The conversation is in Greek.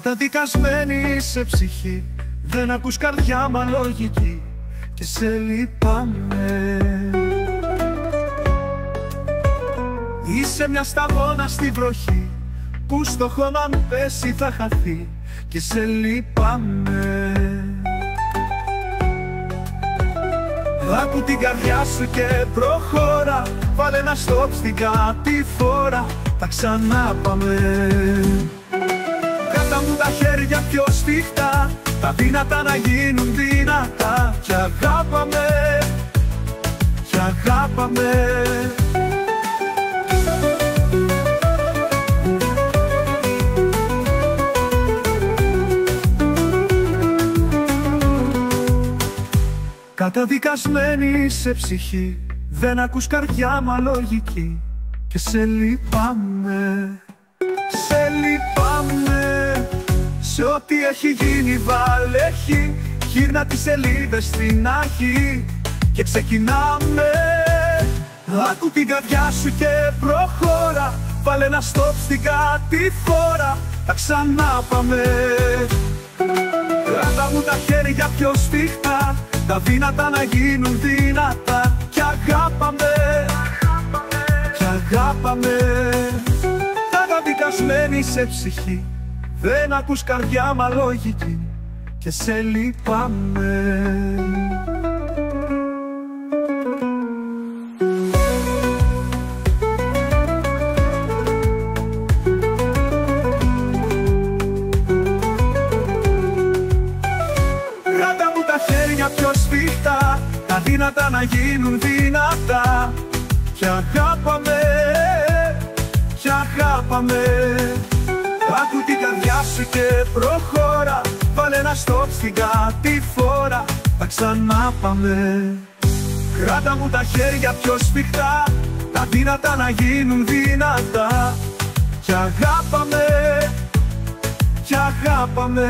Καταδικασμένη σε ψυχή, δεν ακούς καρδιά μα λογική και σε λυπάμαι. Είσαι μια σταγόνα στη βροχή που στο χώμα αν πέσει θα χαθεί και σε λυπάμαι. Άκου την καρδιά σου και προχώρα, βάλε ένα στόπ στην κατηφόρα, τα ξανά πάμε. Κράτα μου τα χέρια πιο σφιχτά, τα δύνατα να γίνουν δυνατά κι αγάπαμε, κι αγάπαμε. Καταδικασμένη σε ψυχή, δεν ακούς καρδιά μα λογική και σε λυπάμαι, σε λυπάμαι. Σε ό,τι έχει γίνει βάλεχη, γύρνα τις σελίδες στην αρχή και ξεκινάμε. Άκου την καρδιά σου και προχώρα, βάλε ένα στόπ στην κατηφόρα, τα ξανά πάμε. Κράτα μου τα χέρια πιο σφιχτά, τα δύνατα να γίνουν δυνατά κι αγάπαμε, κι αγάπαμε. Καταδικασμένη σε ψυχή, δεν ακούς καρδιά μα λογική και σε λυπάμαι. Κράτα μου τα χέρια πιο σφιχτά, τα δύνατα να γίνουν δυνατά κι αγάπαμε, κι αγάπαμε. Άκου την καρδιά σου και προχώρα, βάλε ένα στόπ στην κατηφόρα, τα ξανά πάμε. Κράτα μου τα χέρια πιο σφιχτά, τα δύνατα να γίνουν δυνατά κι αγάπαμε, κι αγάπαμε.